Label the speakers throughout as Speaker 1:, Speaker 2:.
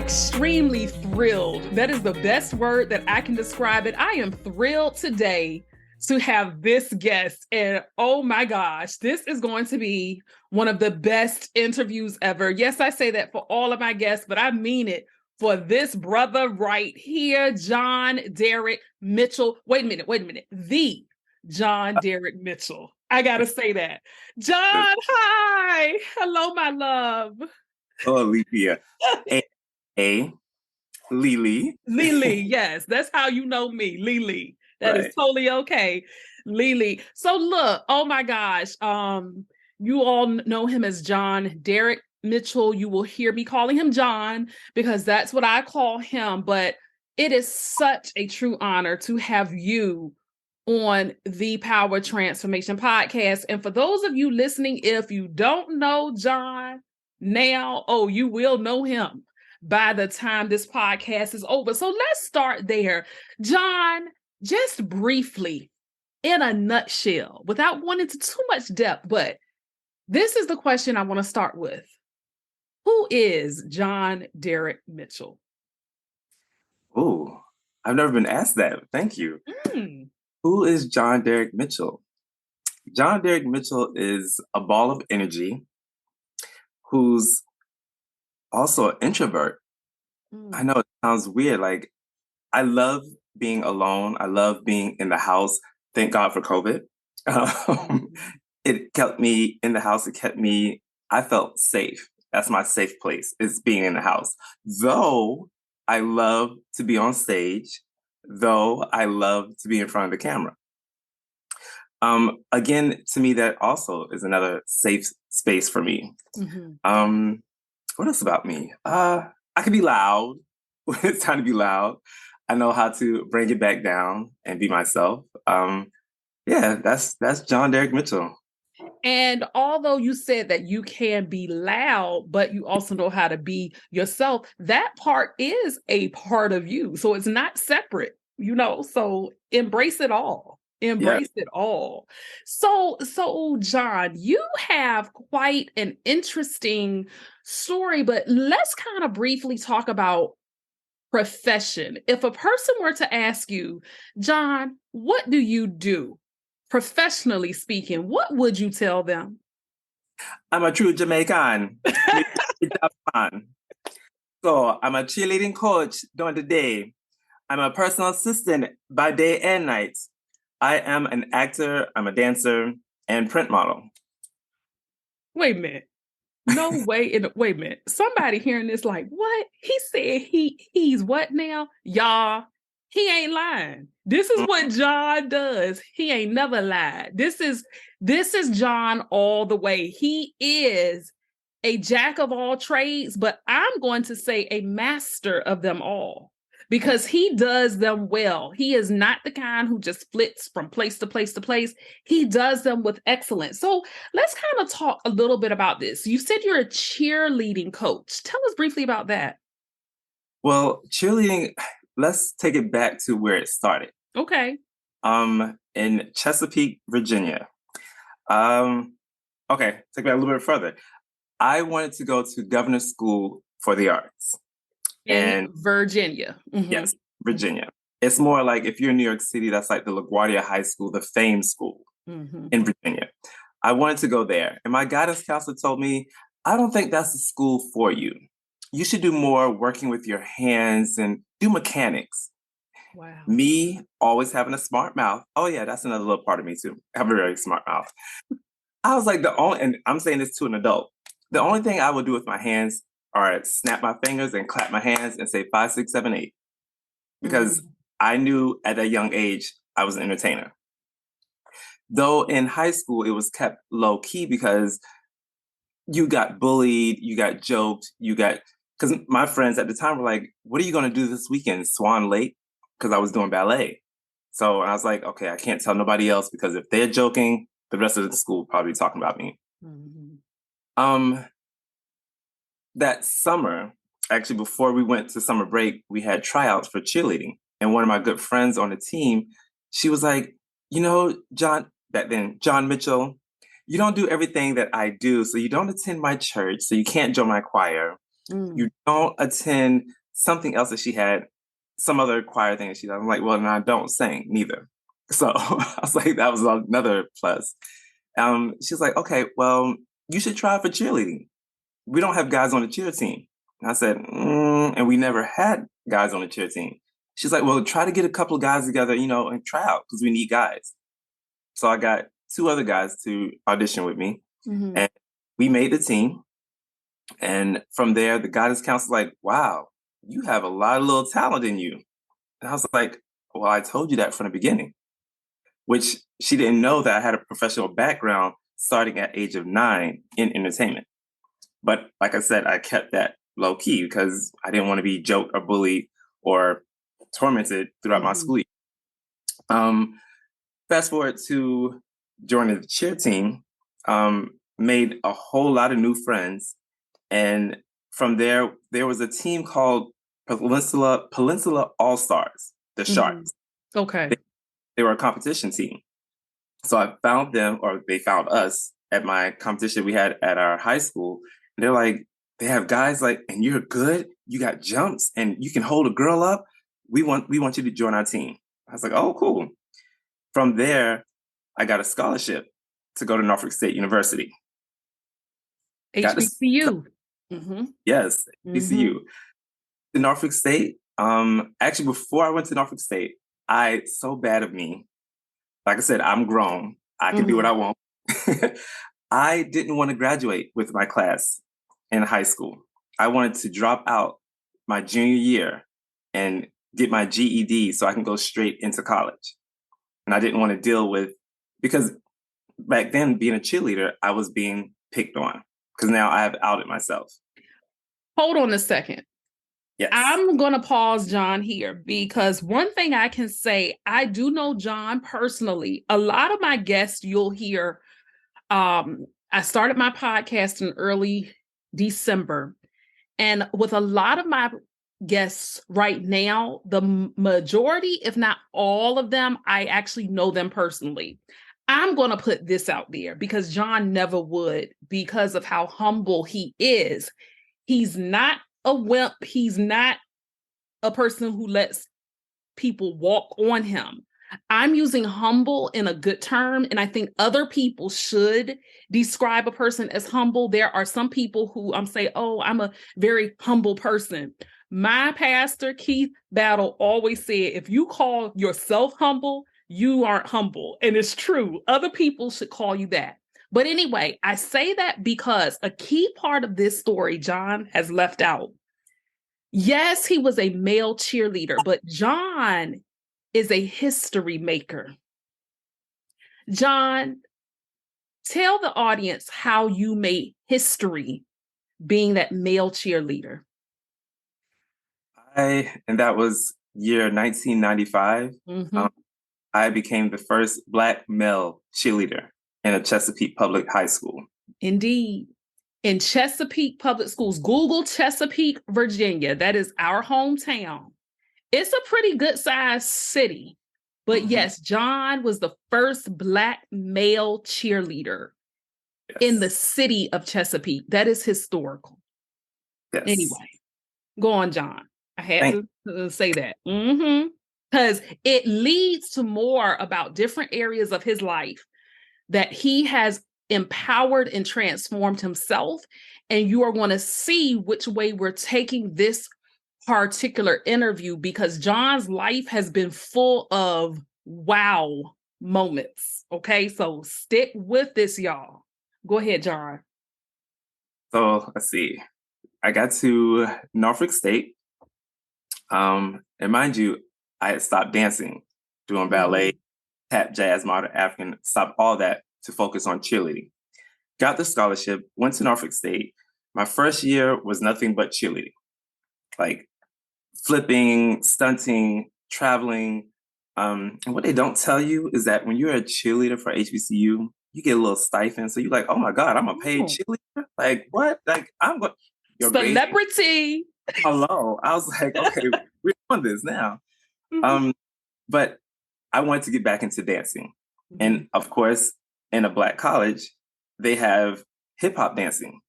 Speaker 1: extremely thrilled. That is the best word that I can describe it. I am thrilled today to have this guest. And oh my gosh, this is going to be one of the best interviews ever. Yes, I say that for all of my guests, but I mean it for this brother right here, John-Deric Mitchell. Wait a minute. The John-Deric Mitchell. I got to say that. John, hi. Hello, my love.
Speaker 2: Oh, Olivia. A. Lily.
Speaker 1: Lily, yes, that's how you know me, Lily. That is totally okay, Lily. So look, oh my gosh, you all know him as John-Deric Mitchell. You will hear me calling him John because that's what I call him. But it is such a true honor to have you on the Power Transformation Podcast. And for those of you listening, if you don't know John now, oh, you will know him by the time this podcast is over. So let's start there. John, just briefly, in a nutshell, without going into too much depth, but this is the question I want to start with. Who is John-Deric Mitchell?
Speaker 2: Oh, I've never been asked that. Thank you. Who is John-Deric Mitchell? John-Deric Mitchell is a ball of energy who's also an introvert. I know it sounds weird. Like, I love being alone. I love being in the house. Thank God for COVID. It kept me in the house. I felt safe. That's my safe place, is being in the house. Though I love to be on stage, though I love to be in front of the camera. Again, to me, that also is another safe space for me. What else about me? I can be loud when it's time to be loud. I know how to bring it back down and be myself. That's John-Deric Mitchell.
Speaker 1: And although you said that you can be loud, but you also know how to be yourself, that part is a part of you. So it's not separate, so embrace it all. Embrace it all. So John, you have quite an interesting story, but let's kind of briefly talk about profession. If a person were to ask you, John, what do you do? Professionally speaking, what would you tell them?
Speaker 2: I'm a true Jamaican. So I'm a cheerleading coach during the day. I'm a personal assistant by day and night. I am an actor, I'm a dancer, and print model.
Speaker 1: Wait a minute. No way. Wait a minute. Somebody hearing this like, what? He said he's what now? Y'all, he ain't lying. This is what John does. He ain't never lied. This is John all the way. He is a jack of all trades, but I'm going to say a master of them all because he does them well. He is not the kind who just flits from place to place to place. He does them with excellence. So let's kind of talk a little bit about this. You said you're a cheerleading coach. Tell us briefly about that.
Speaker 2: Well, cheerleading, let's take it back to where it started.
Speaker 1: Okay.
Speaker 2: In Chesapeake, Virginia. Okay, take it a little bit further. I wanted to go to governor's school for the arts.
Speaker 1: In Virginia.
Speaker 2: Yes, Virginia. It's more like if you're in New York City, that's like the LaGuardia High School, the Fame School in Virginia. I wanted to go there. And my guidance counselor told me, I don't think that's the school for you. You should do more working with your hands and do mechanics.
Speaker 1: Wow.
Speaker 2: Me always having a smart mouth. Oh yeah, that's another little part of me too. I have a very smart mouth. I was like and I'm saying this to an adult, the only thing I would do with my hands are snap my fingers and clap my hands and say 5, 6, 7, 8. Because I knew at a young age I was an entertainer. Though in high school it was kept low key because you got bullied, you got joked, because my friends at the time were like, what are you going to do this weekend? Swan Lake? Because I was doing ballet. So I was like, okay, I can't tell nobody else because if they're joking, the rest of the school will probably be talking about me. That summer, actually before we went to summer break, we had tryouts for cheerleading. And one of my good friends on the team, she was like, John Mitchell, you don't do everything that I do. So you don't attend my church. So you can't join my choir. You don't attend something else that she had, some other choir thing that she did. I'm like, well, and I don't sing neither. So I was like, that was another plus. She's like, okay, well, you should try for cheerleading. We don't have guys on the cheer team. And I said, and we never had guys on the cheer team. She's like, well, try to get a couple of guys together, and try out because we need guys. So I got 2 other guys to audition with me, and we made the team. And from there, the guidance counselor like, wow, you have a lot of little talent in you. And I was like, well, I told you that from the beginning, which she didn't know that I had a professional background starting at age of 9 in entertainment. But like I said, I kept that low key because I didn't want to be joked or bullied or tormented throughout my school year. Fast forward to joining the cheer team, made a whole lot of new friends. And from there was a team called Peninsula All-Stars, the Sharks.
Speaker 1: Okay.
Speaker 2: They were a competition team. So I found them, or they found us at my competition we had at our high school. And they're like, they have guys like, and you're good, you got jumps, and you can hold a girl up. We want you to join our team. I was like, oh, cool. From there, I got a scholarship to go to Norfolk State University.
Speaker 1: HBCU.
Speaker 2: Yes, HBCU. The Norfolk State, actually, before I went to Norfolk State, so bad of me. Like I said, I'm grown. I can do what I want. I didn't want to graduate with my class in high school. I wanted to drop out my junior year and get my GED so I can go straight into college. And I didn't want to deal with, because back then being a cheerleader, I was being picked on because now I have outed myself.
Speaker 1: Hold on a second. Yes. I'm going to pause John here because one thing I can say, I do know John personally. A lot of my guests you'll hear, I started my podcast in early December. And with a lot of my guests right now, the majority, if not all of them, I actually know them personally. I'm going to put this out there because John never would, because of how humble he is. He's not a wimp. He's not a person who lets people walk on him. I'm using humble in a good term, and I think other people should describe a person as humble. There are some people who say, oh, I'm a very humble person. My pastor, Keith Battle, always said, if you call yourself humble, you aren't humble. And it's true. Other people should call you that. But anyway, I say that because a key part of this story John has left out. Yes, he was a male cheerleader, but John is a history maker. John, tell the audience how you made history being that male cheerleader.
Speaker 2: And that was year 1995. I became the first Black male cheerleader in a Chesapeake Public High School.
Speaker 1: Indeed. In Chesapeake Public Schools, Google Chesapeake, Virginia. That is our hometown. It's a pretty good sized city. But yes, John was the first Black male cheerleader in the city of Chesapeake. That is historical.
Speaker 2: Yes.
Speaker 1: Anyway, go on, John. I had to say that. Because it leads to more about different areas of his life that he has empowered and transformed himself. And you are going to see which way we're taking this particular interview, because John's life has been full of wow moments. Okay, so stick with this, y'all. Go ahead, John.
Speaker 2: So let's see. I got to Norfolk State. And mind you, I had stopped dancing, doing ballet, tap, jazz, modern African, stopped all that to focus on cheerleading. Got the scholarship, went to Norfolk State. My first year was nothing but cheerleading. Like flipping, stunting, traveling. And what they don't tell you is that when you're a cheerleader for HBCU, you get a little stipend. So you're like, oh my God, I'm a paid cheerleader? Like what? Like I'm going
Speaker 1: celebrity.
Speaker 2: Hello. I was like, okay, we're doing this now. But I wanted to get back into dancing. And of course, in a Black college, they have hip hop dancing.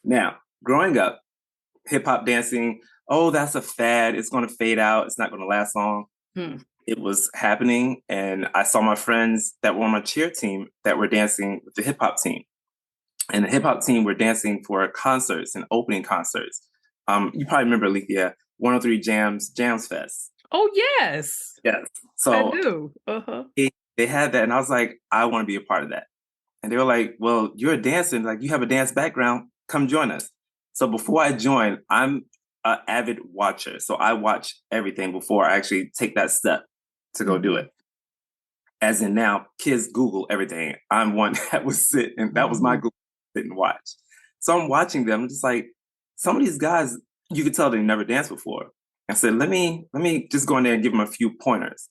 Speaker 2: Now, growing up, hip hop dancing, oh, that's a fad. It's going to fade out. It's not going to last long.
Speaker 1: Hmm.
Speaker 2: It was happening. And I saw my friends that were on my cheer team that were dancing with the hip hop team. And the hip hop team were dancing for concerts and opening concerts. You probably remember, Alethea, 103 Jams Fest.
Speaker 1: Oh, yes.
Speaker 2: Yes.
Speaker 1: I
Speaker 2: So
Speaker 1: do.
Speaker 2: they had that. And I was like, I want to be a part of that. And they were like, well, you're a dancer. Like, you have a dance background. Come join us. So before I joined, I'm an avid watcher. So I watch everything before I actually take that step to go do it. As in now, kids Google everything. I'm one that would sit, and that was my Google, sit and watch. So I'm watching them, just like, some of these guys, you could tell they never danced before. I said, let me just go in there and give them a few pointers.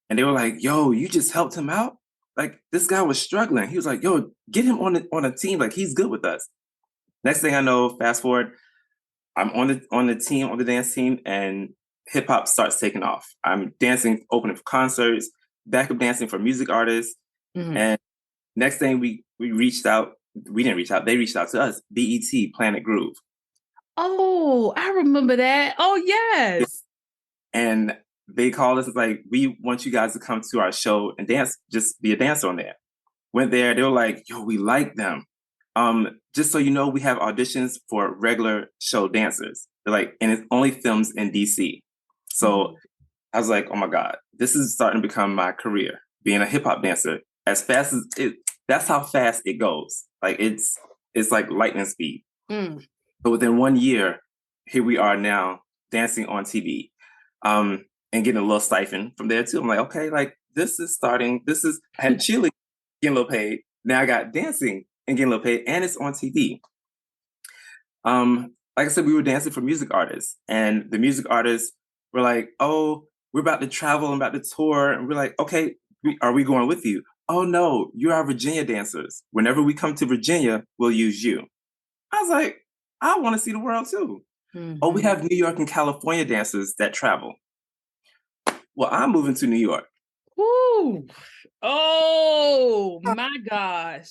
Speaker 2: And they were like, yo, you just helped him out? Like, this guy was struggling. He was like, yo, get him on a team. Like, he's good with us. Next thing I know, fast forward, I'm on the dance team, and hip hop starts taking off. I'm dancing, opening for concerts, backup dancing for music artists. And next thing we reached out, we didn't reach out, they reached out to us, BET, Planet Groove.
Speaker 1: Oh, I remember that. Oh, yes.
Speaker 2: And they called us, like, we want you guys to come to our show and dance, just be a dancer on there. Went there, they were like, yo, we like them. Just so you know, we have auditions for regular show dancers. They're like, and it only films in DC. So I was like, oh my God, this is starting to become my career, being a hip hop dancer. As fast as it, that's how fast it goes. Like, it's like lightning speed. But within 1 year, here we are now dancing on TV, and getting a little stipend from there too. I'm like, okay, like, this is starting. I had cheerleading, getting a little paid. Now I got dancing and getting a little paid, and it's on TV. Like I said, we were dancing for music artists, and the music artists were like, oh, we're about to travel, and about to tour. And we're like, okay, are we going with you? Oh no, you're our Virginia dancers. Whenever we come to Virginia, we'll use you. I was like, I want to see the world too. Oh, we have New York and California dancers that travel. Well, I'm moving to New York.
Speaker 1: Woo. Oh my gosh.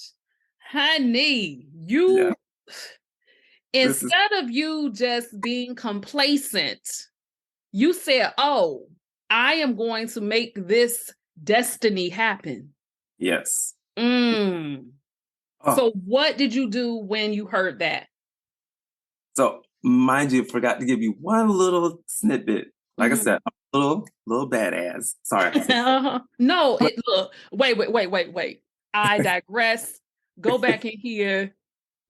Speaker 1: Honey, you, instead of you just being complacent, you said, oh, I am going to make this destiny happen.
Speaker 2: Yes.
Speaker 1: So what did you do when you heard that?
Speaker 2: So, mind you, forgot to give you one little snippet. Like I said, I'm a little badass. Sorry.
Speaker 1: No, look, wait. I digress. Go back and hear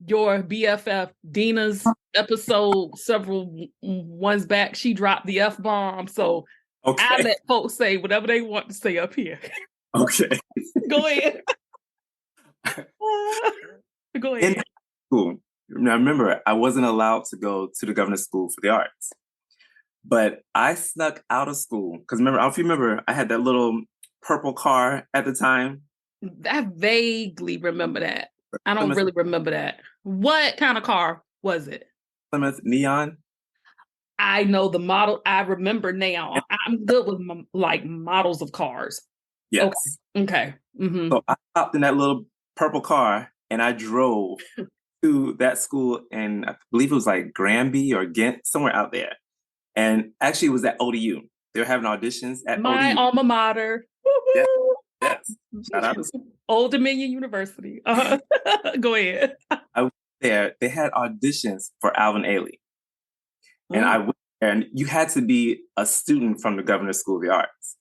Speaker 1: your BFF Dina's episode several ones back. She dropped the F-bomb. So I let folks say whatever they want to say up here.
Speaker 2: Okay.
Speaker 1: Go ahead. Go ahead.
Speaker 2: In school, now remember, I wasn't allowed to go to the governor's school for the arts. But I snuck out of school. Because remember, if you remember, I had that little purple car at the time.
Speaker 1: I vaguely remember that. I don't really remember that. What kind of car was it?
Speaker 2: Plymouth Neon.
Speaker 1: I know the model. I remember now. I'm good with like models of cars.
Speaker 2: Yes.
Speaker 1: Okay.
Speaker 2: So I hopped in that little purple car and I drove to that school, and I believe it was like Granby or Ghent, somewhere out there. And actually, it was at ODU. They were having auditions at
Speaker 1: my
Speaker 2: ODU.
Speaker 1: Alma mater.
Speaker 2: Yes. Shout out to
Speaker 1: Old Dominion University. Go ahead.
Speaker 2: I was there. They had auditions for Alvin Ailey. And I went there, and you had to be a student from the Governor's School of the Arts.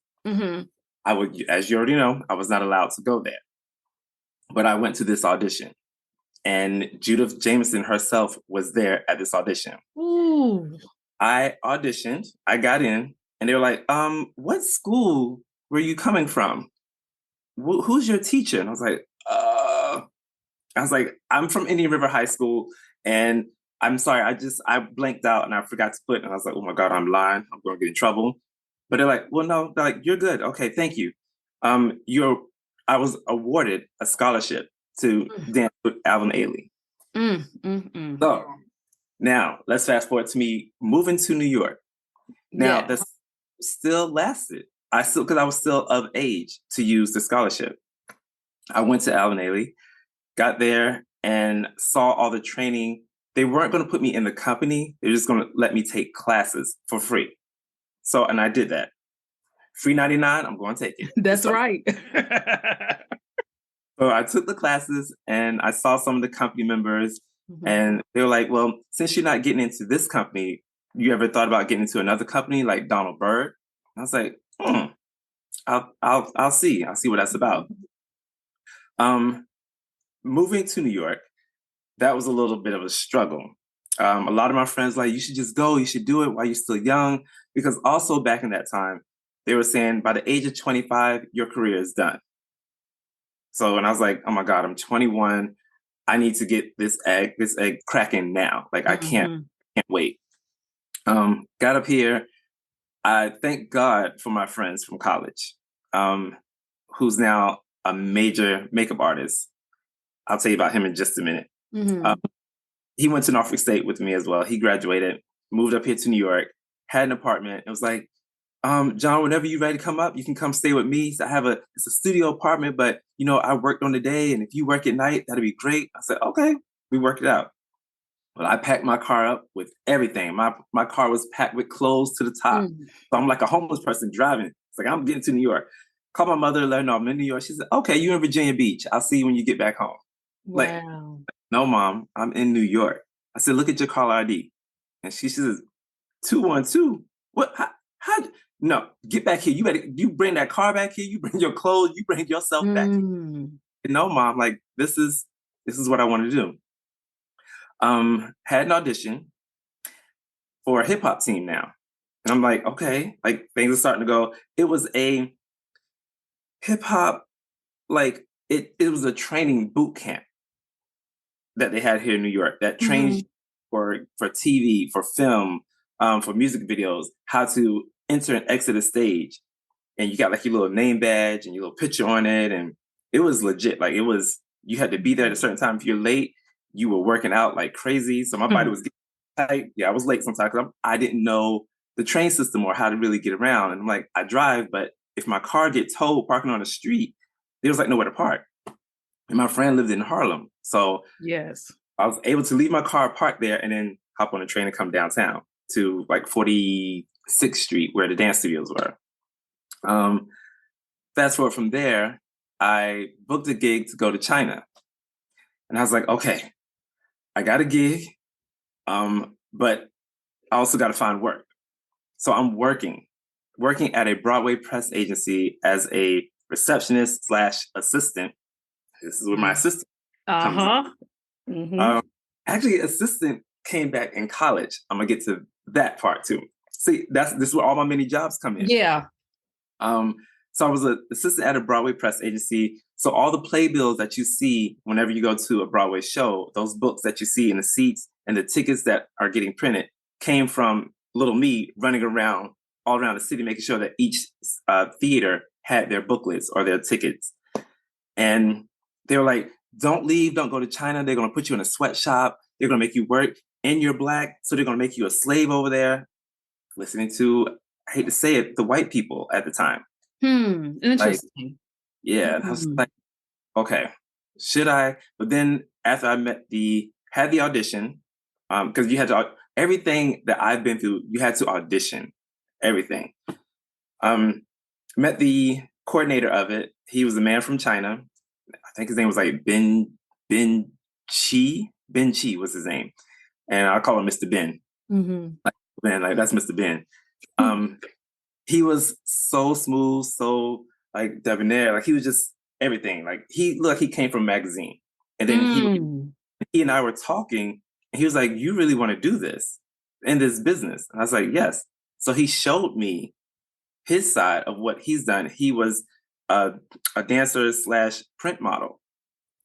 Speaker 2: I would, as you already know, I was not allowed to go there. But I went to this audition. And Judith Jameson herself was there at this audition. I auditioned, I got in, and they were like, what school were you coming from? Who's your teacher? And I was like, I'm from Indian River High School, and I'm sorry, I blanked out and I forgot to put, and I was like, oh my God, I'm lying. I'm going to get in trouble. But they're like, well, no, they're like, you're good. Okay, thank you. I was awarded a scholarship to dance with Alvin Ailey. So now let's fast forward to me moving to New York. Now this still lasted. Because I was still of age to use the scholarship. I went to Alvin Ailey, got there and saw all the training they weren't going to put me in the company. They're just going to let me take classes for free. So, and I did that. Free 99, I'm going to take it.
Speaker 1: That's right.
Speaker 2: So I took the classes and I saw some of the company members and they were like, well, since you're not getting into this company, you ever thought about getting into another company like Donald Byrd? I was like, I'll see. I'll see what that's about. Moving to New York, that was a little bit of a struggle. A lot of my friends like, you should just go, you should do it while you're still young. Because also back in that time, they were saying by the age of 25, your career is done. So when I was like, oh my God, I'm 21. I need to get this egg cracking now. Like I can't wait. Got up here. I thank God for my friends from college, who's now a major makeup artist. I'll tell you about him in just a minute. He went to Norfolk State with me as well. He graduated, moved up here to New York, had an apartment. It was like, John, whenever you're ready to come up, you can come stay with me. So it's a studio apartment, but I worked on the day, and if you work at night, that'd be great. I said, okay, we worked it out. But I packed my car up with everything. My car was packed with clothes to the top. So I'm like a homeless person driving. It's like, I'm getting to New York. Call my mother, let her know I'm in New York. She said, okay, you're in Virginia Beach. I'll see you when you get back home.
Speaker 1: Wow.
Speaker 2: Like, no, Mom, I'm in New York. I said, look at your caller ID. And she says, 212. What? How? No, get back here. You bring that car back here. You bring your clothes. You bring yourself back here. No, Mom, like this is what I want to do. Had an audition for a hip hop team now. And I'm like, okay, like things are starting to go. It was a hip hop, like it was a training boot camp that they had here in New York that trains for TV, for film, for music videos, how to enter and exit a stage. And you got like your little name badge and your little picture on it. And it was legit. Like you had to be there at a certain time. If you're late, you were working out like crazy. So my body was getting tight. Yeah, I was late sometimes because I didn't know the train system or how to really get around. And I'm like, I drive, but if my car gets towed parking on the street, there was like nowhere to park. And my friend lived in Harlem. So
Speaker 1: yes,
Speaker 2: I was able to leave my car parked there and then hop on a train and come downtown to like 46th Street where the dance studios were. Fast forward from there, I booked a gig to go to China. And I was like, okay, I got a gig, but I also got to find work. So I'm working at a Broadway press agency as a receptionist / assistant. This is where my assistant comes in. Actually, assistant came back in college. I'm gonna get to that part too. See, this is where all my mini jobs come in.
Speaker 1: Yeah.
Speaker 2: So I was an assistant at a Broadway press agency. So all the playbills that you see whenever you go to a Broadway show, those books that you see in the seats and the tickets that are getting printed came from little me running around all around the city, making sure that each theater had their booklets or their tickets. And they were like, don't leave, don't go to China. They're going to put you in a sweatshop. They're going to make you work and you're Black. So they're going to make you a slave over there. Listening to, I hate to say it, the white people at the time.
Speaker 1: Interesting.
Speaker 2: Like, yeah. And I was like, okay, should I? But then after I had the audition, because you had to, everything that I've been through, you had to audition everything. Met the coordinator of it. He was a man from China. I think his name was like Ben Chi. Ben Chi was his name. And I call him Mr. Ben. Like, Ben, like that's Mr. Ben. He was so smooth, so like debonair. Like he was just everything. Like he came from a magazine. And then he and I were talking, and he was like, you really want to do this in this business? And I was like, yes. So he showed me his side of what he's done. He was a dancer / print model.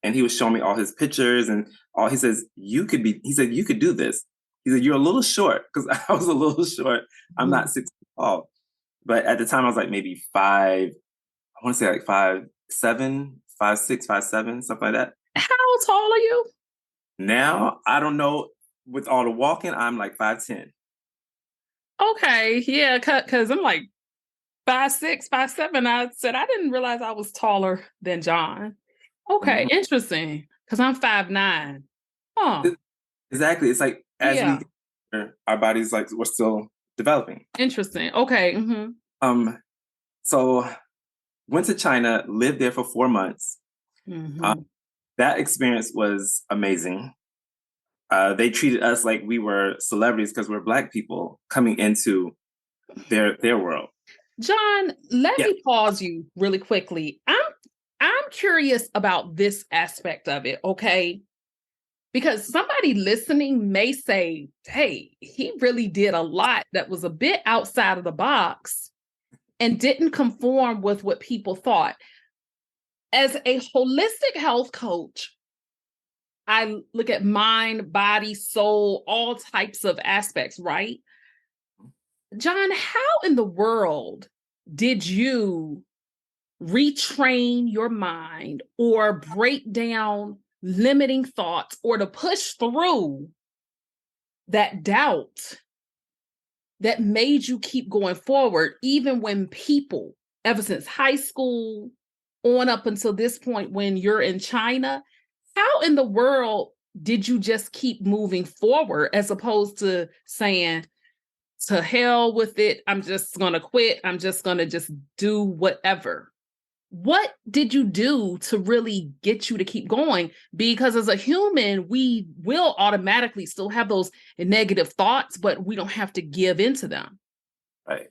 Speaker 2: And he was showing me all his pictures and all. He said, you could do this. He said, you're a little short, because I was a little short. I'm not 6 feet tall. But at the time I was like maybe 5, I want to say like 5'7", 5'6", 5'7", something like that.
Speaker 1: How tall are you?
Speaker 2: Now, I don't know. With all the walking, I'm like 5'10".
Speaker 1: Okay, yeah, because I'm like 5'6", 5'7". I said I didn't realize I was taller than John. Okay, interesting. Because I'm 5'9". Oh,
Speaker 2: Exactly. It's like as
Speaker 1: Yeah.
Speaker 2: our bodies like we're still developing.
Speaker 1: Interesting. Okay. Mm-hmm.
Speaker 2: So went to China, lived there for 4 months.
Speaker 1: Mm-hmm.
Speaker 2: That experience was amazing. They treated us like we were celebrities because we're Black people coming into their world.
Speaker 1: John, let
Speaker 2: Yeah.
Speaker 1: me pause you really quickly. I'm curious about this aspect of it, okay? Because somebody listening may say, hey, he really did a lot that was a bit outside of the box and didn't conform with what people thought. As a holistic health coach, I look at mind, body, soul, all types of aspects, right? John, how in the world did you retrain your mind or break down limiting thoughts or to push through that doubt that made you keep going forward, even when people, ever since high school on up until this point when you're in China, how in the world did you just keep moving forward as opposed to saying, to hell with it, I'm just going to quit, I'm just going to just do whatever? What did you do to really get you to keep going? Because as a human, we will automatically still have those negative thoughts, but we don't have to give into them.
Speaker 2: Right.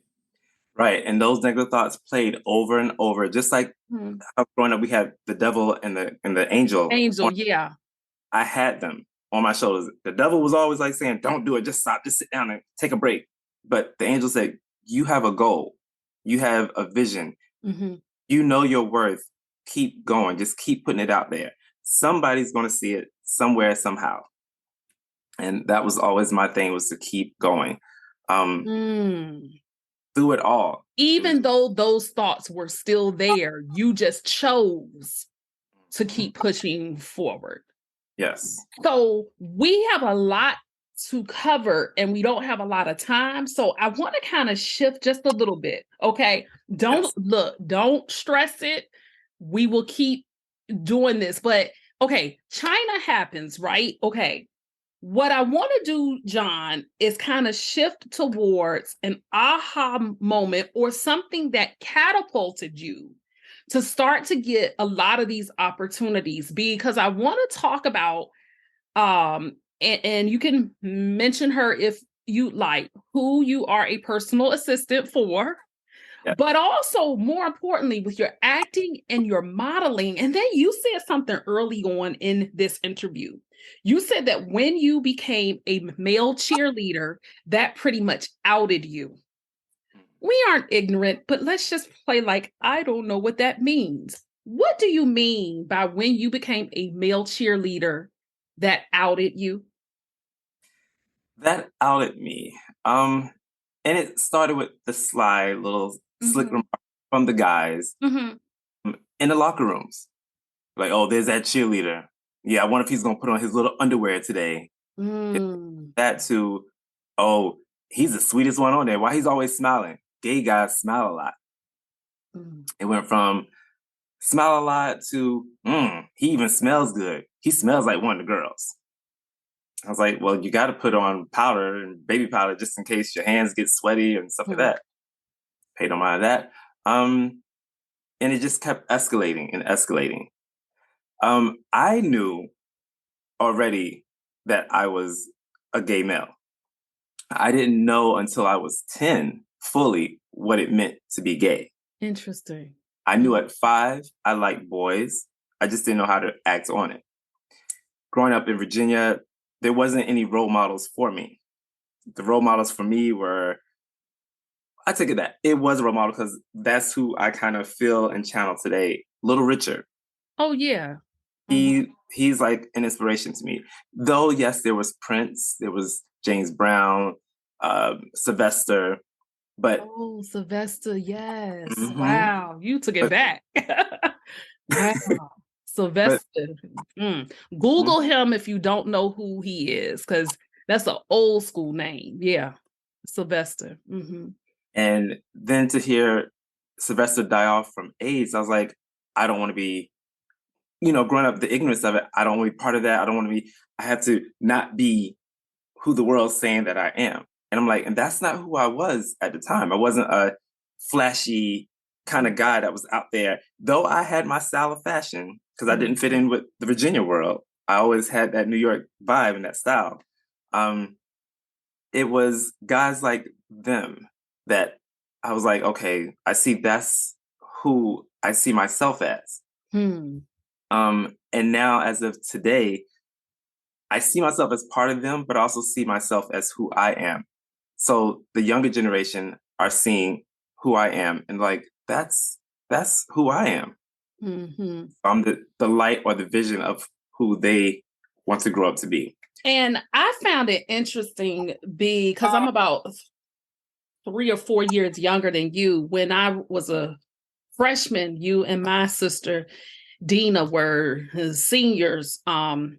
Speaker 2: Right. And those negative thoughts played over and over, just like how growing up we had the devil and the angel.
Speaker 1: Angel, yeah.
Speaker 2: I had them on my shoulders. The devil was always like saying, don't do it, just stop, just sit down and take a break. But the angel said, you have a goal, you have a vision, you know your worth, keep going, just keep putting it out there. Somebody's going to see it somewhere, somehow. And that was always my thing, was to keep going through it all.
Speaker 1: Even though those thoughts were still there, you just chose to keep pushing forward.
Speaker 2: Yes.
Speaker 1: So we have a lot to cover and we don't have a lot of time. So I want to kind of shift just a little bit. Okay. Don't stress it. We will keep doing this. But okay, China happens, right? Okay. What I want to do, John, is kind of shift towards an aha moment or something that catapulted you to start to get a lot of these opportunities, because I want to talk about and you can mention her if you like, who you are a personal assistant for, but also more importantly with your acting and your modeling. And then you said something early on in this interview. You said that when you became a male cheerleader, that pretty much outed you. We aren't ignorant, but let's just play like I don't know what that means. What do you mean by when you became a male cheerleader that outed you?
Speaker 2: That outed me. And it started with the sly little slick remark from the guys in the locker rooms. Like, oh, there's that cheerleader. Yeah, I wonder if he's going to put on his little underwear today. That to, oh, he's the sweetest one on there. Why he's always smiling? Gay guys smile a lot. It went from smile a lot to, he even smells good. He smells like one of the girls. I was like, well, you got to put on powder and baby powder just in case your hands get sweaty and stuff like that. Paid no mind of that. And it just kept escalating and escalating. I knew already that I was a gay male. I didn't know until I was 10 fully what it meant to be gay.
Speaker 1: Interesting.
Speaker 2: I knew at 5 I liked boys. I just didn't know how to act on it. Growing up in Virginia, there wasn't any role models for me. The role models for me were, I take it that it was a role model because that's who I kind of feel and channel today. Little Richard.
Speaker 1: Oh, yeah.
Speaker 2: He's like an inspiration to me. Though, yes, there was Prince, there was James Brown, Sylvester, but...
Speaker 1: Oh, Sylvester, yes. Wow, you took it back. Wow. Sylvester. Google him if you don't know who he is, because that's an old school name. Yeah, Sylvester.
Speaker 2: And then to hear Sylvester die off from AIDS, I was like, I don't want to be growing up, the ignorance of it, I don't want to be part of that. I have to not be who the world's saying that I am. And I'm like, and that's not who I was at the time. I wasn't a flashy kind of guy that was out there. Though I had my style of fashion, because I didn't fit in with the Virginia world. I always had that New York vibe and that style. It was guys like them that I was like, okay, I see that's who I see myself as. And now, as of today, I see myself as part of them, but also see myself as who I am. So the younger generation are seeing who I am, and like that's who I am. I'm the light or the vision of who they want to grow up to be.
Speaker 1: And I found it interesting because I'm about 3 or 4 years younger than you. When I was a freshman, you and my sister Dina were seniors, and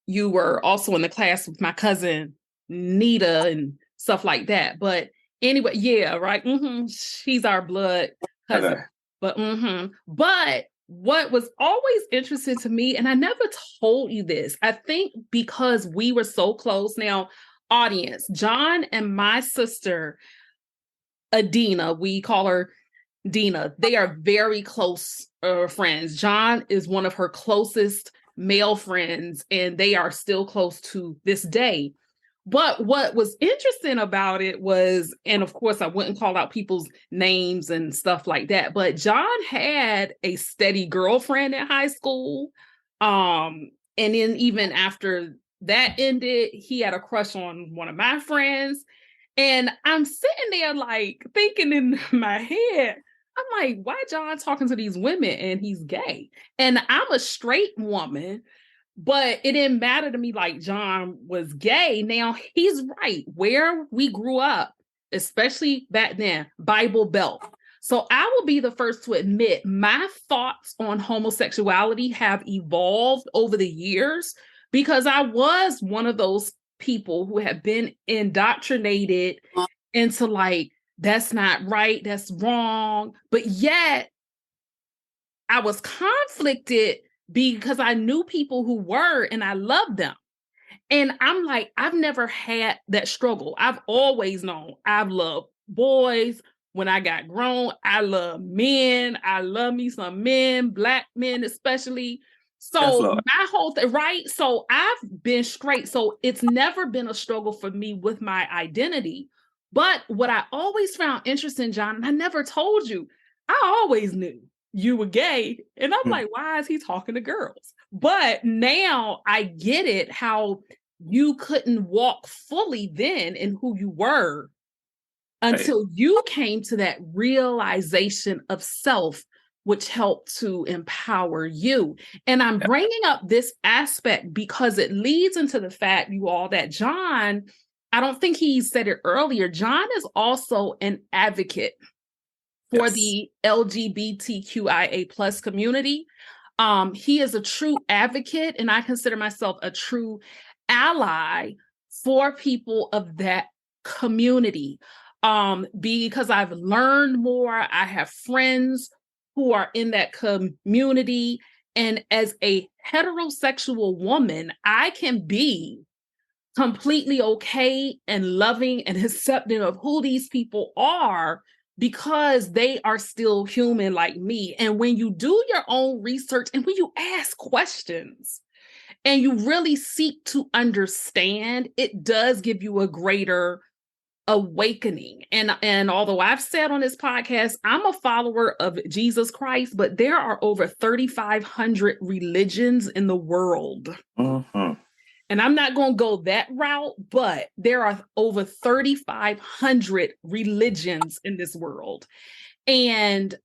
Speaker 1: you were also in the class with my cousin Nita and stuff like that. But anyway, yeah, right. She's our blood cousin. But what was always interesting to me, and I never told you this, I think because we were so close. Now, audience, John and my sister Adina, we call her Dina, they are very close friends. John is one of her closest male friends, and they are still close to this day. But what was interesting about it was, and of course, I wouldn't call out people's names and stuff like that, but John had a steady girlfriend in high school. And then even after that ended, he had a crush on one of my friends. And I'm sitting there like thinking in my head, I'm like, why John talking to these women and he's gay? And I'm a straight woman, but it didn't matter to me like John was gay. Now, he's right. Where we grew up, especially back then, Bible Belt. So I will be the first to admit my thoughts on homosexuality have evolved over the years because I was one of those people who have been indoctrinated into like, that's not right, that's wrong. But yet I was conflicted because I knew people who were, and I loved them. And I'm like, I've never had that struggle. I've always known I've loved boys. When I got grown, I love men. I love me some men, Black men especially. So my whole thing, right? So I've been straight. So it's never been a struggle for me with my identity. But what I always found interesting, John, and I never told you, I always knew you were gay. And I'm like, why is he talking to girls? But now I get it, how you couldn't walk fully then in who you were until you came to that realization of self, which helped to empower you. And I'm bringing up this aspect because it leads into the fact, you all, that John, I don't think he said it earlier, John is also an advocate for the LGBTQIA plus community. He is a true advocate, and I consider myself a true ally for people of that community. Because I've learned more, I have friends who are in that community, and as a heterosexual woman, I can be completely okay and loving and accepting of who these people are because they are still human like me. And when you do your own research and when you ask questions and you really seek to understand, it does give you a greater awakening. And although I've said on this podcast, I'm a follower of Jesus Christ, but there are over 3,500 religions in the world. And I'm not going to go that route, but there are over 3,500 religions in this world. And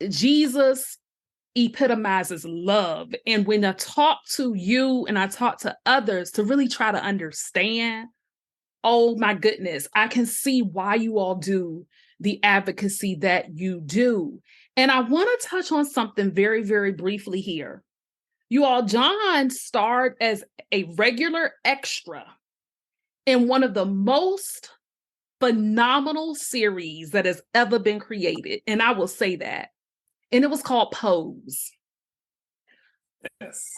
Speaker 1: Jesus epitomizes love. And when I talk to you and I talk to others to really try to understand, oh my goodness, I can see why you all do the advocacy that you do. And I want to touch on something very, very briefly here. You all, John starred as a regular extra in one of the most phenomenal series that has ever been created. And I will say that. And it was called Pose.
Speaker 2: Yes.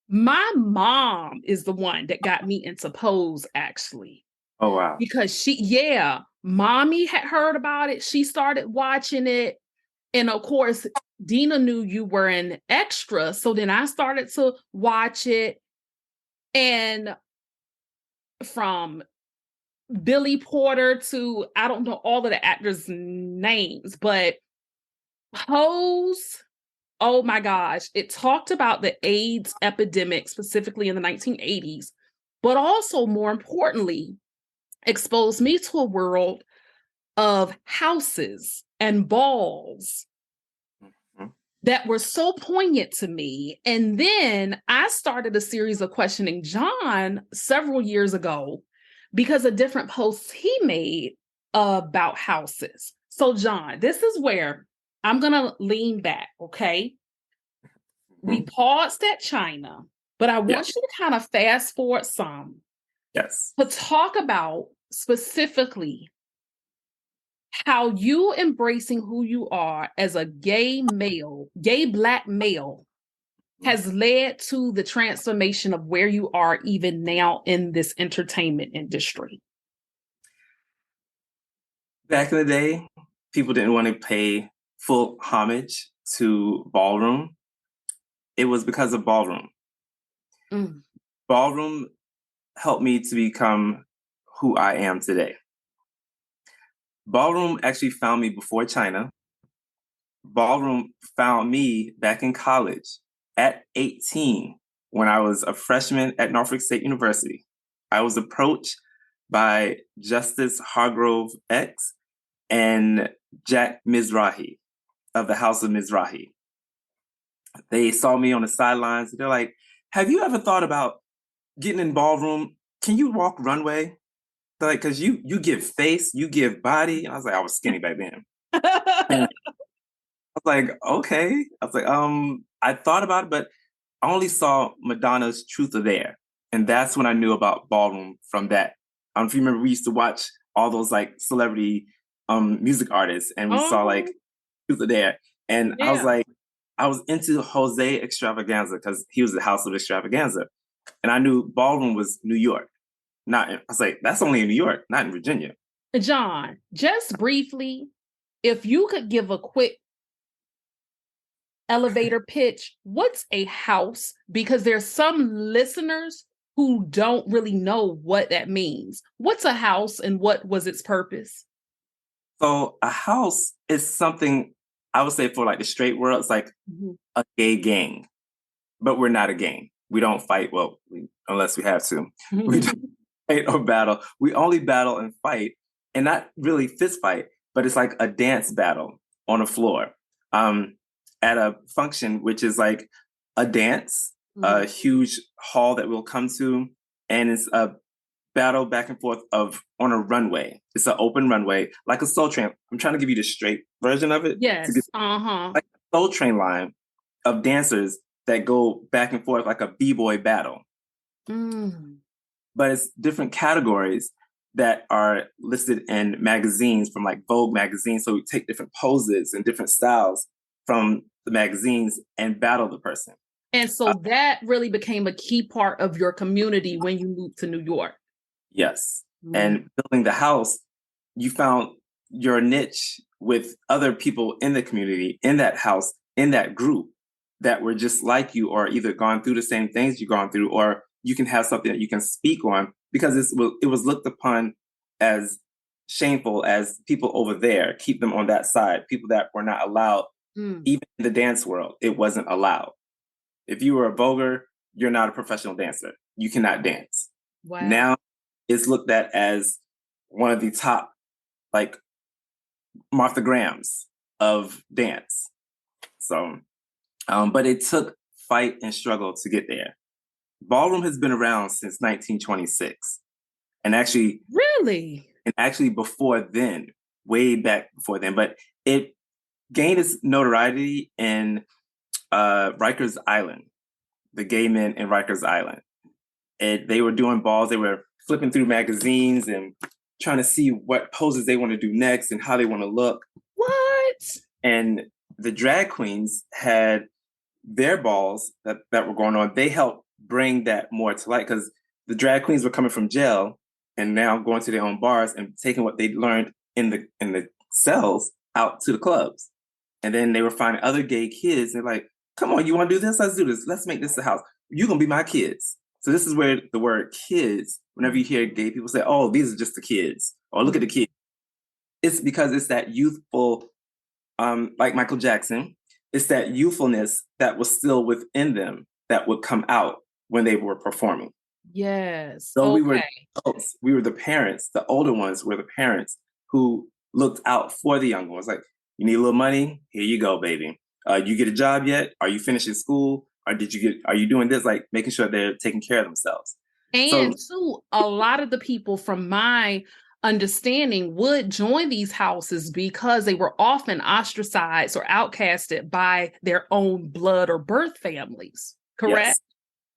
Speaker 1: My mom is the one that got me into Pose, actually.
Speaker 2: Oh, wow.
Speaker 1: Because mommy had heard about it. She started watching it. And of course, Dina knew you were an extra. So then I started to watch it. And from Billy Porter to, I don't know all of the actors' names, but Pose, oh my gosh, it talked about the AIDS epidemic, specifically in the 1980s, but also more importantly, exposed me to a world of houses and balls that were so poignant to me. And then I started a series of questioning John several years ago because of different posts he made about houses. So, John, this is where I'm going to lean back, okay? We paused at China, but I want you to kind of fast forward some.
Speaker 2: Yes.
Speaker 1: To talk about specifically how you embracing who you are as a gay Black male has led to the transformation of where you are even now in this entertainment industry.
Speaker 2: Back in the day, people didn't want to pay full homage to ballroom. It was because of ballroom. Ballroom helped me to become who I am today. Ballroom actually found me before China. Ballroom found me back in college at 18 when I was a freshman at Norfolk State University. I was approached by Justice Hargrove X and Jack Mizrahi of the House of Mizrahi. They saw me on the sidelines. They're like, have you ever thought about getting in ballroom? Can you walk runway? They're like, because you give face, you give body. And I was like, I was skinny back then. And I was like, okay. I was like, I thought about it, but I only saw Madonna's Truth or Dare. And that's when I knew about ballroom from that. If you remember, we used to watch all those like celebrity music artists, and we saw like Truth or Dare. And I was like, I was into Jose Extravaganza because he was the House of Extravaganza. And I knew ballroom was New York. I was like, that's only in New York, not in Virginia.
Speaker 1: John, just briefly, if you could give a quick elevator pitch, what's a house? Because there's some listeners who don't really know what that means. What's a house and what was its purpose?
Speaker 2: So a house is something, I would say, for like the straight world, it's like a gay gang, but we're not a gang. We don't fight, unless we have to. We don't fight or battle. We only battle and fight, and not really fist fight, but it's like a dance battle on a floor at a function, which is like a dance, a huge hall that we'll come to, and it's a battle back and forth on a runway. It's an open runway, like a Soul Train. I'm trying to give you the straight version of it.
Speaker 1: Yes.
Speaker 2: Like a Soul Train line of dancers that go back and forth like a b-boy battle. But it's different categories that are listed in magazines from like Vogue magazine. So we take different poses and different styles from the magazines and battle the person.
Speaker 1: And so that really became a key part of your community when you moved to New York.
Speaker 2: Yes. And building the house, you found your niche with other people in the community, in that house, in that group that were just like you, or either gone through the same things you've gone through, or you can have something that you can speak on, because it was looked upon as shameful as people over there, keep them on that side, people that were not allowed, even in the dance world, it wasn't allowed. If you were a voguer, you're not a professional dancer. You cannot dance.
Speaker 1: Wow.
Speaker 2: Now it's looked at as one of the top, like, Martha Grahams of dance. So, but it took fight and struggle to get there. Ballroom has been around since 1926. And actually, before then, way back before then, but it gained its notoriety in Rikers Island, the gay men in Rikers Island. They were doing balls, they were flipping through magazines and trying to see what poses they want to do next and how they want to look.
Speaker 1: What?
Speaker 2: And the drag queens had their balls that were going on, they helped bring that more to light because the drag queens were coming from jail and now going to their own bars and taking what they learned in the cells out to the clubs. And then they were finding other gay kids. They're like, come on, you want to do this? Let's do this. Let's make this the house. You're going to be my kids. So this is where the word kids, whenever you hear gay people say, oh, these are just the kids, or look at the kids. It's because it's that youthful, like Michael Jackson, it's that youthfulness that was still within them that would come out when they were performing.
Speaker 1: Yes.
Speaker 2: So we were adults, we were the parents, the older ones were the parents who looked out for the younger ones. Like, you need a little money? Here you go, baby. You get a job yet? Are you finishing school? Or are you doing this? Like making sure they're taking care of themselves.
Speaker 1: And too, a lot of the people from my understanding would join these houses because they were often ostracized or outcasted by their own blood or birth families. Correct?
Speaker 2: Yes,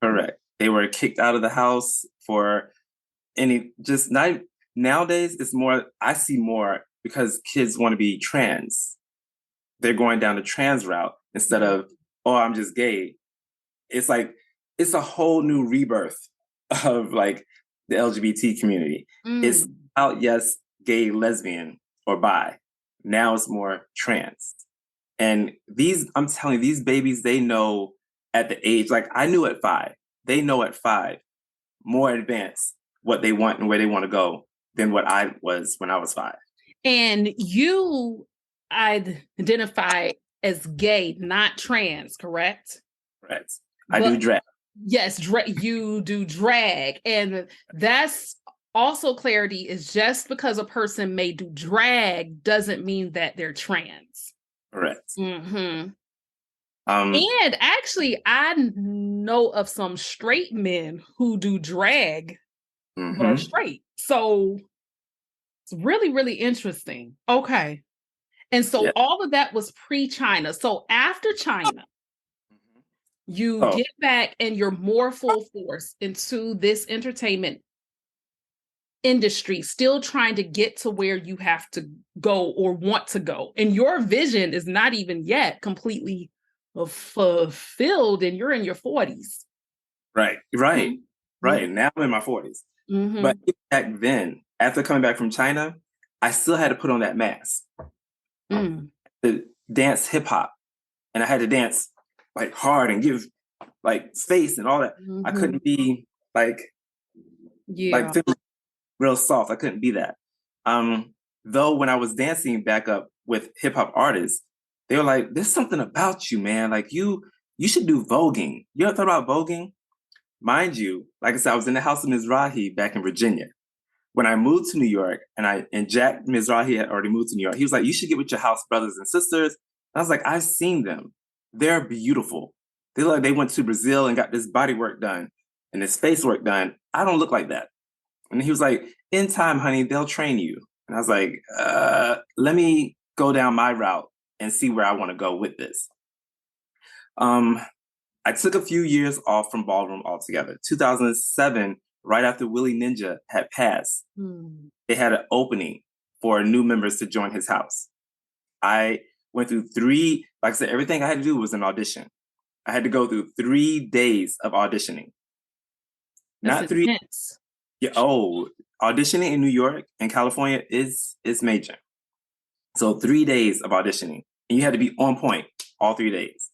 Speaker 2: correct. They were kicked out of the house for nowadays it's more, I see more because kids want to be trans. They're going down the trans route instead of, oh, I'm just gay. It's like, it's a whole new rebirth of like the LGBT community. It's out, yes, gay, lesbian, or bi. Now it's more trans. And I'm telling you, these babies, they know at the age, like I knew at 5, they know at 5, more advanced what they want and where they want to go than what I was when I was 5. And
Speaker 1: you identify as gay, not trans, correct?
Speaker 2: Correct. I do drag.
Speaker 1: Yes, you do drag. And that's also clarity, is just because a person may do drag doesn't mean that they're trans.
Speaker 2: Correct.
Speaker 1: Mm-hmm. And actually, I know of some straight men who do drag, but are straight. So it's really, really interesting. Okay. And so all of that was pre-China. So after China, you get back and you're more full force into this entertainment industry, still trying to get to where you have to go or want to go. And your vision is not even yet completely fulfilled, and you're in your 40s.
Speaker 2: Right. Now I'm in my 40s. But back then, after coming back from China, I still had to put on that mask. To dance hip hop. And I had to dance like hard and give like face and all that. I couldn't be like real soft. I couldn't be that. Though when I was dancing back up with hip hop artists, they were like, there's something about you, man. Like you should do voguing. You ever thought about voguing? Mind you, like I said, I was in the house of Mizrahi back in Virginia. When I moved to New York and Jack Mizrahi had already moved to New York, he was like, you should get with your house brothers and sisters. And I was like, I've seen them. They're beautiful. They look like they went to Brazil and got this body work done and this face work done. I don't look like that. And he was like, in time, honey, they'll train you. And I was like, let me go down my route and see where I want to go with this. I took a few years off from ballroom altogether. 2007, right after Willie Ninja had passed, they had an opening for new members to join his house. I went through 3, like I said, everything I had to do was an audition. I had to go through 3 days of auditioning.
Speaker 1: That's
Speaker 2: not 3.
Speaker 1: Intense.
Speaker 2: Yeah. Oh, auditioning in New York and California is major. So 3 days of auditioning, and you had to be on point all 3 days,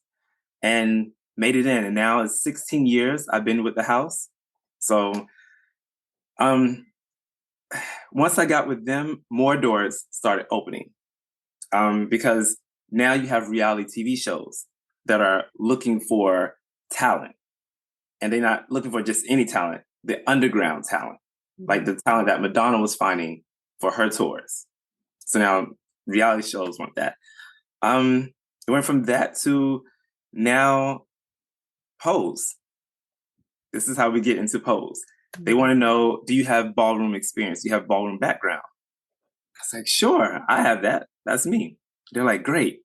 Speaker 2: and made it in. And now it's 16 years I've been with the house. So, once I got with them, more doors started opening, because now you have reality TV shows that are looking for talent, and they're not looking for just any talent, the underground talent, like the talent that Madonna was finding for her tours. So now reality shows want that. It went from that to now Pose. This is how we get into Pose. They want to know, do you have ballroom experience? Do you have ballroom background? I was like, sure, I have that. That's me. They're like, great.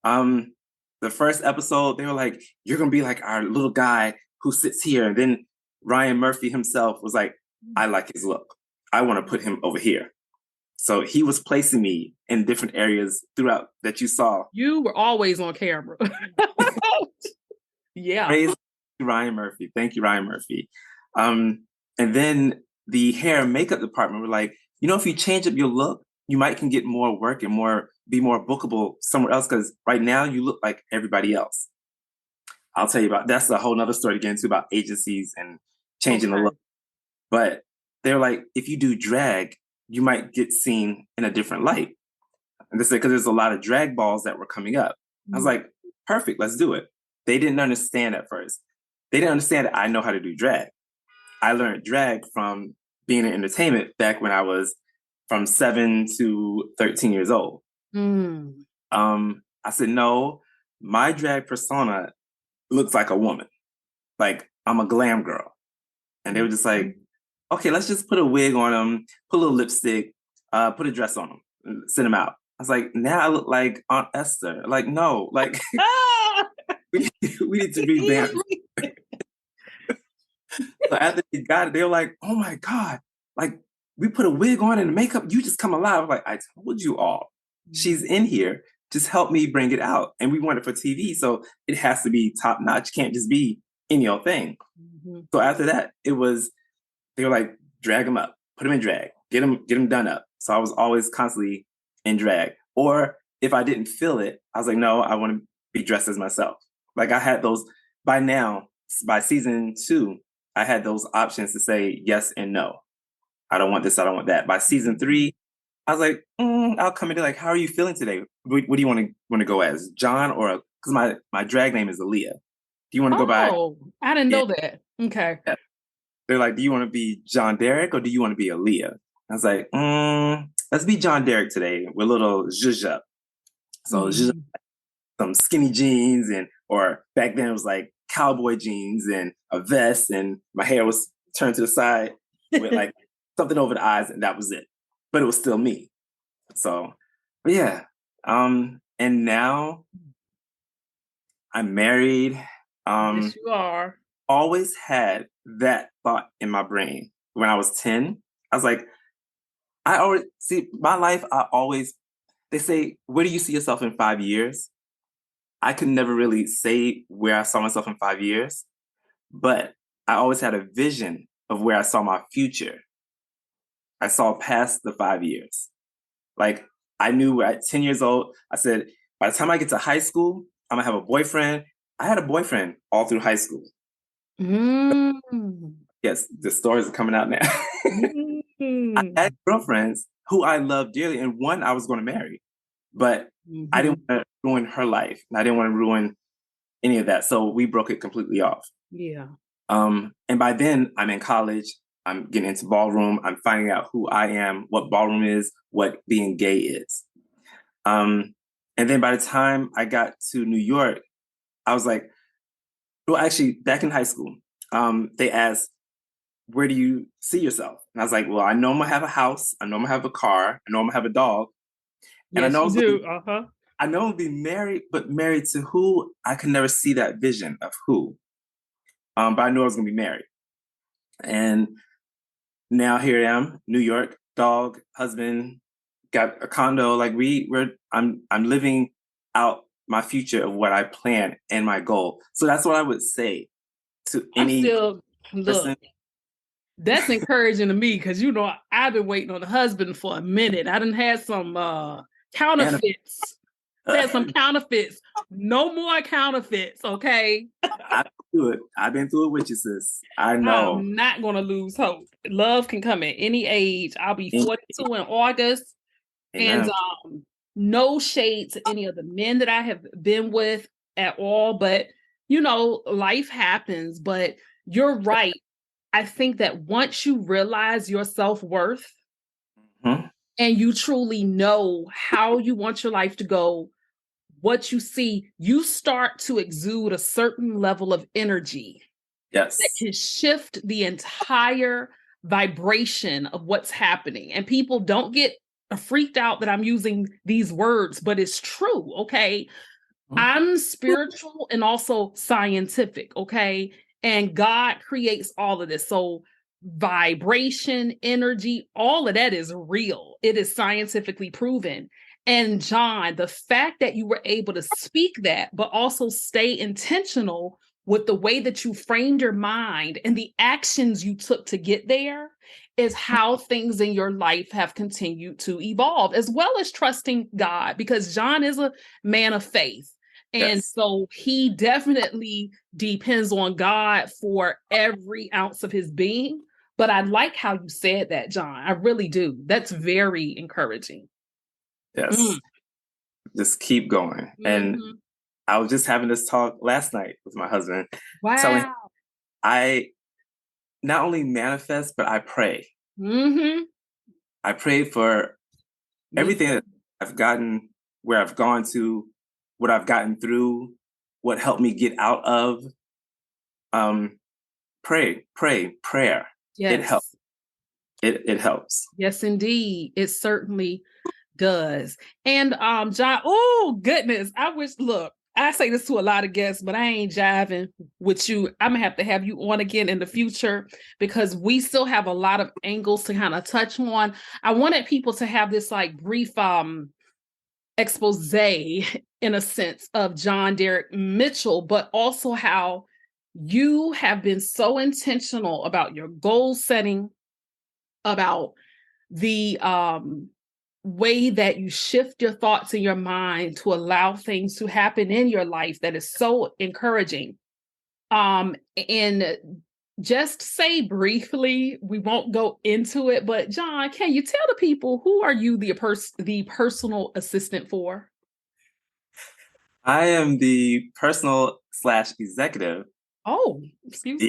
Speaker 2: The first episode, they were like, you're going to be like our little guy who sits here. And then Ryan Murphy himself was like, I like his look. I want to put him over here. So he was placing me in different areas throughout that you saw.
Speaker 1: You were always on camera. Yeah.
Speaker 2: Praise Ryan Murphy. Thank you, Ryan Murphy. And then the hair and makeup department were like, if you change up your look, you might can get more work and be more bookable somewhere else, because right now you look like everybody else. I'll tell you that's a whole nother story to get into about agencies and changing the look. But they're like, if you do drag, you might get seen in a different light. And they said, because there's a lot of drag balls that were coming up. I was like, perfect, let's do it. They didn't understand at first. They didn't understand that I know how to do drag. I learned drag from being in entertainment back when I was from 7 to 13 years old. I said, no, my drag persona looks like a woman. Like, I'm a glam girl. And they were just like, okay, let's just put a wig on them, put a little lipstick, put a dress on them, and send them out. I was like, now I look like Aunt Esther. Like, no, like, we need to revamp. So after they got it, they were like, oh my God, like, we put a wig on and makeup, you just come alive. I'm like, I told you all, she's in here. Just help me bring it out. And we want it for TV, so it has to be top notch. Can't just be any old thing. So after that, they were like, drag them up, put them in drag, get them done up. So I was always constantly in drag. Or if I didn't feel it, I was like, no, I want to be dressed as myself. Like, I had those by now, by season 2, I had those options to say yes and no. I don't want this, I don't want that. By season 3, I was like, I'll come in like, how are you feeling today? What do you want to go as? John, or because my drag name is Aaliyah. Do you want to go by?
Speaker 1: Oh, I didn't know that. Okay.
Speaker 2: Yeah. They're like, do you want to be John-Deric or do you want to be Aaliyah? I was like, let's be John-Deric today. We're a little zhuzh up. So some skinny jeans, or back then it was like cowboy jeans and a vest, and my hair was turned to the side with like something over the eyes, and that was it. But it was still me. So, but yeah. And now I'm married.
Speaker 1: Yes, you are.
Speaker 2: Always had that thought in my brain when I was 10. I was like, I always see my life. They say, where do you see yourself in 5 years? I could never really say where I saw myself in 5 years, but I always had a vision of where I saw my future. I saw past the 5 years. Like, I knew at 10 years old, I said, by the time I get to high school, I'm gonna have a boyfriend. I had a boyfriend all through high school. Yes, the stories are coming out now. I had girlfriends who I loved dearly, and one I was going to marry, but I didn't want to ruin her life, and I didn't want to ruin any of that. So we broke it completely off.
Speaker 1: Yeah.
Speaker 2: And by then, I'm in college. I'm getting into ballroom. I'm finding out who I am, what ballroom is, what being gay is. And then by the time I got to New York, I was like, well, actually, back in high school, they asked, where do you see yourself? And I was like, well, I know I'm gonna have a house. I know I'm gonna have a car. I know I'm gonna have a dog. And
Speaker 1: yes,
Speaker 2: I know
Speaker 1: you do.
Speaker 2: I know I'm gonna be married, but married to who? I could never see that vision of who. But I knew I was gonna be married. And now here I am, New York, dog, husband, got a condo. Like I'm living out my future of what I plan and my goal. So that's what I would say to any person.
Speaker 1: That's encouraging to me, because I've been waiting on a husband for a minute. I done had some counterfeits. Had some counterfeits. No more counterfeits, okay?
Speaker 2: I've been through it with you, sis. I know.
Speaker 1: I'm not gonna lose hope. Love can come at any age. I'll be 42 in August. Amen. And no shade to any of the men that I have been with at all, but life happens. But you're right. I think that once you realize your self-worth and you truly know how you want your life to go, what you see, you start to exude a certain level of energy that can shift the entire vibration of what's happening. And people don't get freaked out that I'm using these words, but it's true, okay? I'm spiritual and also scientific, okay? And God creates all of this. So vibration, energy, all of that is real. It is scientifically proven. And John, the fact that you were able to speak that, but also stay intentional with the way that you framed your mind and the actions you took to get there is how things in your life have continued to evolve, as well as trusting God, because John is a man of faith. And so he definitely depends on God for every ounce of his being. But I like how you said that, John. I really do. That's very encouraging.
Speaker 2: Yes. Just keep going. And I was just having this talk last night with my husband. Telling him I not only manifest, but I pray. I pray for everything that I've gotten, where I've gone to, what I've gotten through, what helped me get out of. Prayer.
Speaker 1: Yes.
Speaker 2: It helps. It helps.
Speaker 1: Yes, indeed. It certainly does. And John, oh goodness, I say this to a lot of guests, but I ain't jiving with you. I'm gonna have you on again in the future because we still have a lot of angles to kind of touch on. I wanted people to have this like brief expose in a sense of John-Deric Mitchell, but also how you have been so intentional about your goal setting, about the way that you shift your thoughts in your mind to allow things to happen in your life that is so encouraging. And just say briefly, we won't go into it, but John, can you tell the people who are you the personal assistant for?
Speaker 2: I am the personal / executive.
Speaker 1: Oh, excuse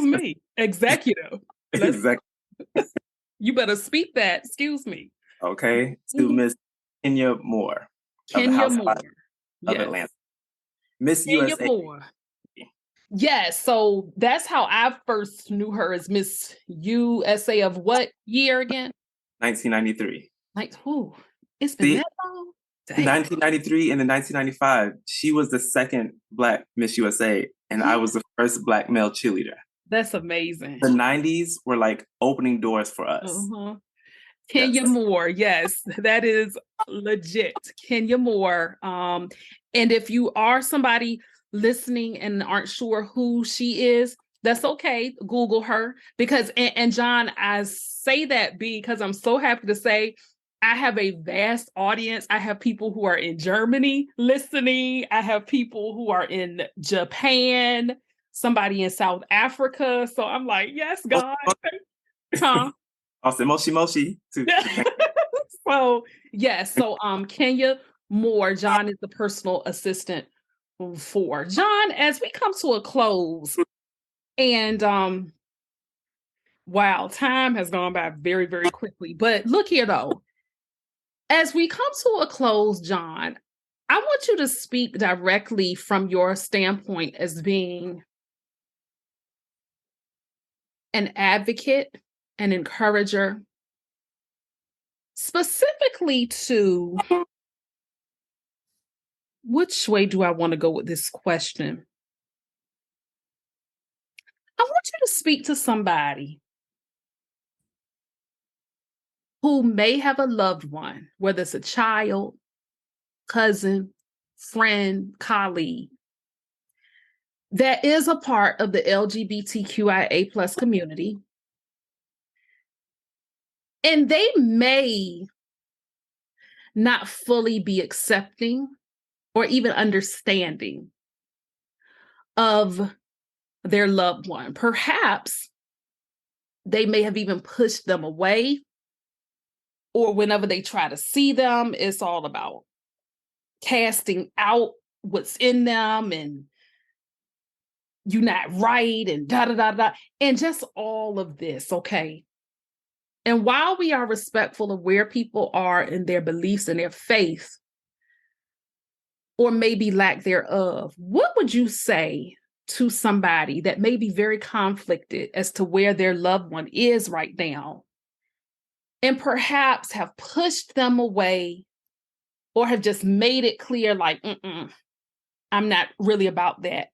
Speaker 1: me. Executive.
Speaker 2: Exactly.
Speaker 1: You better speak that. Excuse me.
Speaker 2: Okay. To Miss Kenya Moore of the Housewives of Atlanta. Miss
Speaker 1: Kenya
Speaker 2: USA.
Speaker 1: Moore. Yes. So that's how I first knew her, as Miss USA of what year again?
Speaker 2: 1993.
Speaker 1: Like, it's been that long?
Speaker 2: Dang. 1993 and then 1995, she was the second Black Miss USA, and I was the first Black male cheerleader.
Speaker 1: That's amazing.
Speaker 2: The 90s were like opening doors for us.
Speaker 1: Kenya Moore, yes, that is legit. Kenya Moore. And if you are somebody listening and aren't sure who she is, that's okay. Google her, because and John, I say that because I'm so happy to say I have a vast audience. I have people who are in Germany listening. I have people who are in Japan, somebody in South Africa. So I'm like, yes, God. Huh?
Speaker 2: I'll say moshi moshi too.
Speaker 1: So yes, so Kenya Moore, John is the personal assistant for. John, as we come to a close, and wow, time has gone by very, very quickly. But look here though, as we come to a close, John, I want you to speak directly from your standpoint as being an advocate, an encourager, specifically to, which way do I want to go with this question? I want you to speak to somebody who may have a loved one, whether it's a child, cousin, friend, colleague, that is a part of the LGBTQIA plus community. And they may not fully be accepting or even understanding of their loved one. Perhaps they may have even pushed them away, or whenever they try to see them, it's all about casting out what's in them and you're not right and da-da-da-da, and just all of this, okay? And while we are respectful of where people are in their beliefs and their faith, or maybe lack thereof, what would you say to somebody that may be very conflicted as to where their loved one is right now, and perhaps have pushed them away or have just made it clear, like, I'm not really about that?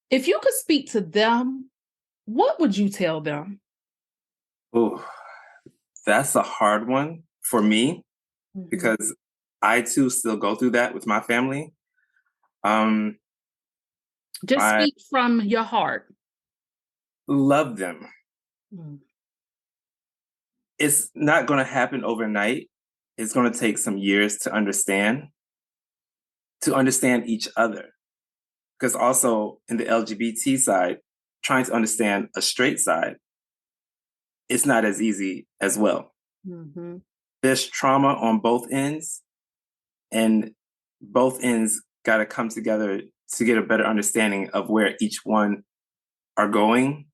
Speaker 1: If you could speak to them, what would you tell them?
Speaker 2: Oh, that's a hard one for me, because I too still go through that with my family.
Speaker 1: Just speak from your heart.
Speaker 2: Love them.
Speaker 1: Mm.
Speaker 2: It's not going to happen overnight. It's going to take some years to understand each other. Because also in the LGBT side, trying to understand a straight side, it's not as easy as well.
Speaker 1: Mm-hmm.
Speaker 2: There's trauma on both ends, and both ends got to come together to get a better understanding of where each one are going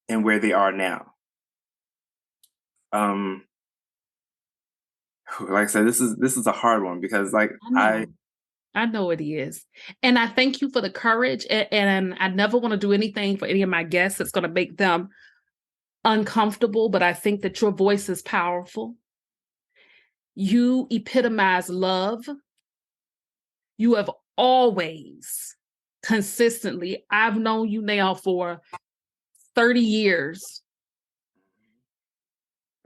Speaker 2: and where they are now. Like I said, this is a hard one because
Speaker 1: I know it is. And I thank you for the courage. And I never want to do anything for any of my guests that's going to make them uncomfortable, but I think that your voice is powerful. You epitomize love. You have always consistently, I've known you now for 30 years,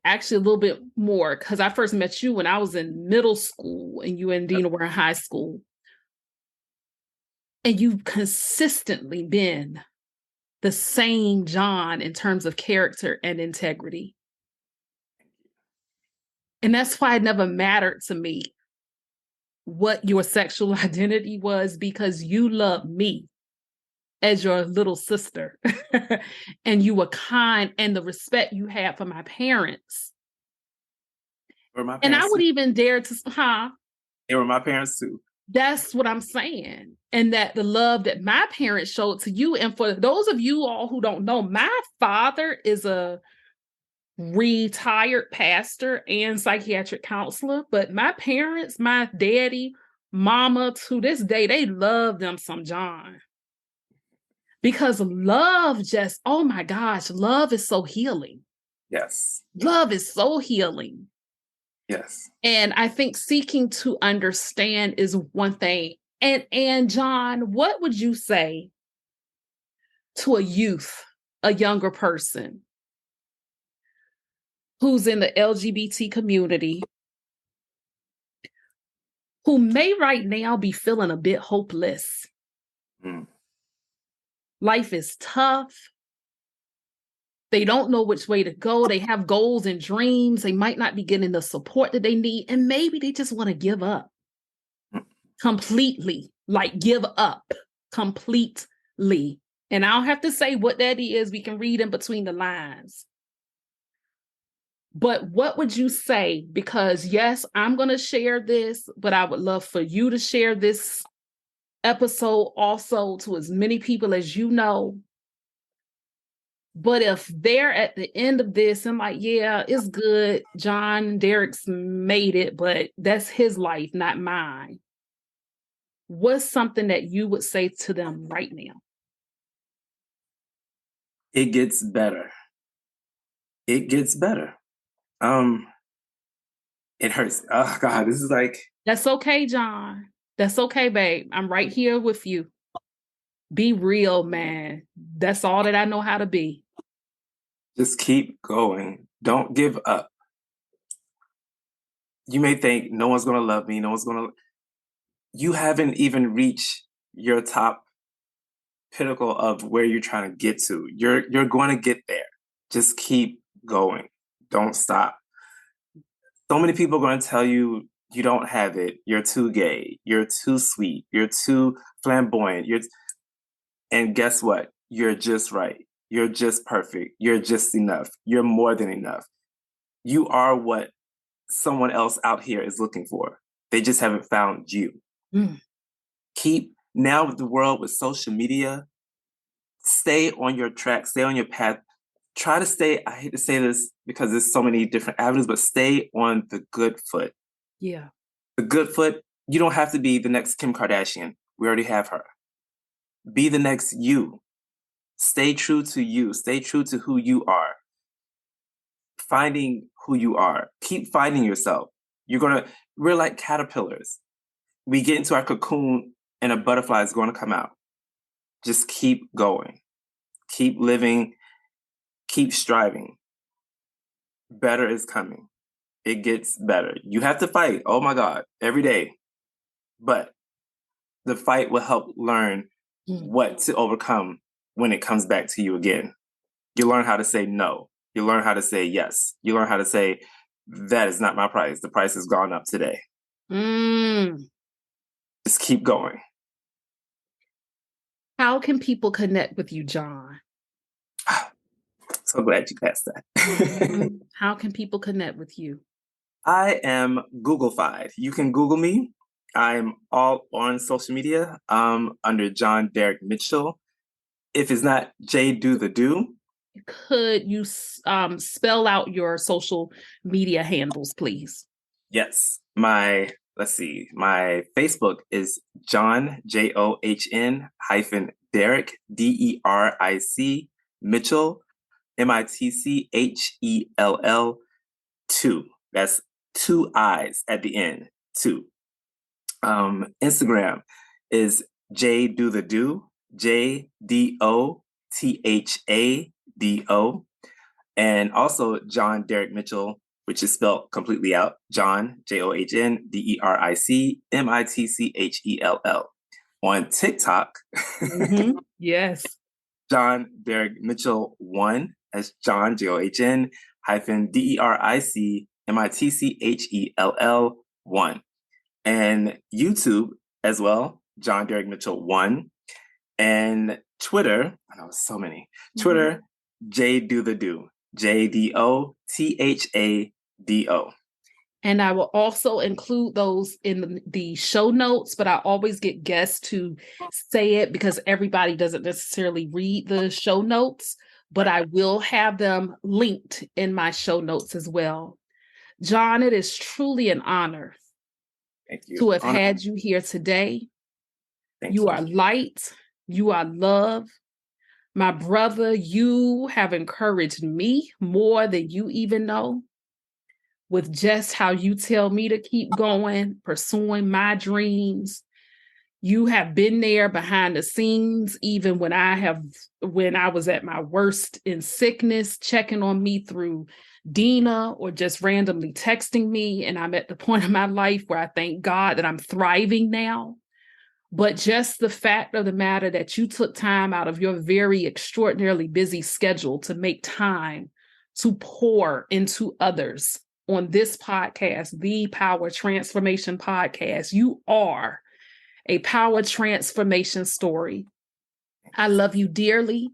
Speaker 1: actually a little bit more, because I first met you when I was in middle school and you and Dina were in high school. And you've consistently been the same John in terms of character and integrity. And that's why it never mattered to me what your sexual identity was, because you loved me as your little sister. And you were kind, and the respect you had for my parents. And I would even dare to,
Speaker 2: They were my parents too.
Speaker 1: That's what I'm saying. And that the love that my parents showed to you. And for those of you all who don't know, my father is a retired pastor and psychiatric counselor, but my parents, my daddy, mama, to this day, they love them some John. Because love just, oh my gosh, love is so healing.
Speaker 2: Yes.
Speaker 1: Love is so healing.
Speaker 2: Yes.
Speaker 1: And I think seeking to understand is one thing. And John, what would you say to a youth, a younger person who's in the LGBT community, who may right now be feeling a bit hopeless?
Speaker 2: Mm.
Speaker 1: Life is tough. They don't know which way to go. They have goals and dreams. They might not be getting the support that they need. And maybe they just want to give up completely, like give up completely. And I don't have to say what that is. We can read in between the lines. But what would you say? Because yes, I'm going to share this, but I would love for you to share this episode also to as many people as you know. But if they're at the end of this and like, yeah, it's good, John-Deric's made it, but that's his life, not mine. What's something that you would say to them right now?
Speaker 2: It gets better. It gets better. It hurts. Oh God, this is like.
Speaker 1: That's okay, John. That's okay, babe. I'm right here with you. Be real, man. That's all that I know how to be.
Speaker 2: Just keep going. Don't give up. You may think no one's going to love me. No one's going to. You haven't even reached your top pinnacle of where you're trying to get to. You're going to get there. Just keep going. Don't stop. So many people are going to tell you you don't have it. You're too gay. You're too sweet. You're too flamboyant. And guess what? You're just right. You're just perfect. You're just enough. You're more than enough. You are what someone else out here is looking for. They just haven't found you.
Speaker 1: Mm.
Speaker 2: Now with the world with social media, stay on your track, stay on your path. Try to stay, I hate to say this because there's so many different avenues, but stay on the good foot.
Speaker 1: Yeah.
Speaker 2: The good foot, you don't have to be the next Kim Kardashian. We already have her. Be the next you. Stay true to you. Stay true to who you are. Finding who you are. Keep finding yourself. We're like caterpillars. We get into our cocoon and a butterfly is going to come out. Just keep going. Keep living. Keep striving. Better is coming. It gets better. You have to fight. Oh my God. Every day. But the fight will help learn what to overcome when it comes back to you again. You learn how to say no. You learn how to say yes. You learn how to say, that is not my price. The price has gone up today. Just keep going.
Speaker 1: How can people connect with you, John?
Speaker 2: So glad you asked that.
Speaker 1: How can people connect with you?
Speaker 2: I am Google-fied. You can Google me. I'm all on social media under John-Deric Mitchell. If it's not J Do the Do.
Speaker 1: Could you spell out your social media handles, please?
Speaker 2: Yes. My Facebook is John, John -Deric, Deric, Mitchell, Mitchell 2. That's 2 I's at the end, 2. Instagram is J Do the Do, JDOTHADO, and also John-Deric Mitchell, which is spelled completely out. John, JOHN DERIC Mitchell. On TikTok,
Speaker 1: yes,
Speaker 2: John-Deric Mitchell 1. That's John, JOHN -DERIC Mitchell 1. And YouTube as well, John-Deric Mitchell 1. And Twitter, I know so many. Twitter, J Do the Do, JDOTHADO.
Speaker 1: And I will also include those in the show notes, but I always get guests to say it because everybody doesn't necessarily read the show notes, but I will have them linked in my show notes as well. John, it is truly an honor to have had you here today. You are light. You are love. My brother, you have encouraged me more than you even know with just how you tell me to keep going, pursuing my dreams. You have been there behind the scenes, even when I was at my worst in sickness, checking on me through Dina or just randomly texting me. And I'm at the point in my life where I thank God that I'm thriving now. But just the fact of the matter that you took time out of your very extraordinarily busy schedule to make time to pour into others on this podcast, the Power Transformation Podcast. You are a power transformation story. I love you dearly.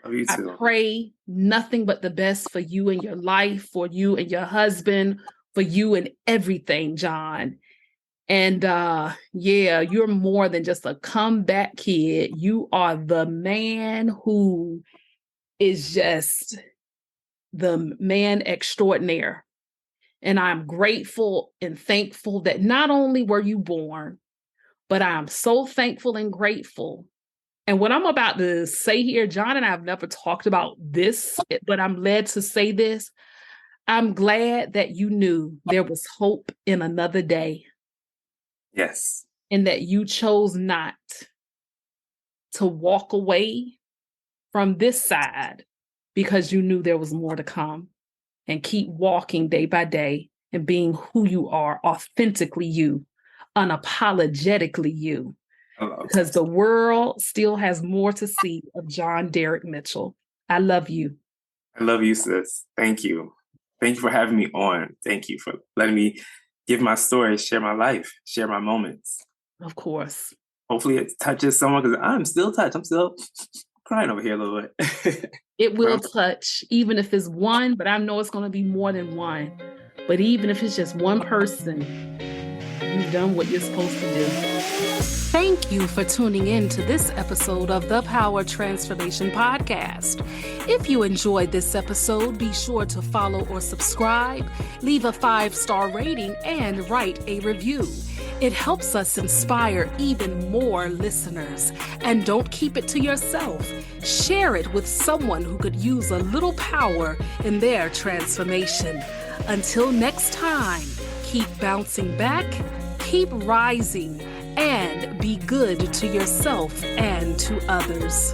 Speaker 2: Love you too.
Speaker 1: I pray nothing but the best for you and your life, for you and your husband, for you and everything, John. And you're more than just a comeback kid. You are the man who is just the man extraordinaire. And I'm grateful and thankful that not only were you born, but I'm so thankful and grateful. And what I'm about to say here, John and I have never talked about this, but I'm led to say this. I'm glad that you knew there was hope in another day.
Speaker 2: Yes.
Speaker 1: And that you chose not to walk away from this side because you knew there was more to come, and keep walking day by day and being who you are, authentically you, unapologetically you. Because the world still has more to see of John-Deric Mitchell. I love you.
Speaker 2: I love you, sis. Thank you. Thank you for having me on. Thank you for letting me give my story, share my life, share my moments.
Speaker 1: Of course.
Speaker 2: Hopefully it touches someone, because I'm still touched. I'm still crying over here a little bit.
Speaker 1: It will touch, even if it's one, but I know it's going to be more than one. But even if it's just one person, you've done what you're supposed to do. Thank you for tuning in to this episode of the Power Transformation Podcast. If you enjoyed this episode, be sure to follow or subscribe, leave a 5-star rating, and write a review. It helps us inspire even more listeners. And don't keep it to yourself. Share it with someone who could use a little power in their transformation. Until next time, keep bouncing back, keep rising, and be good to yourself and to others.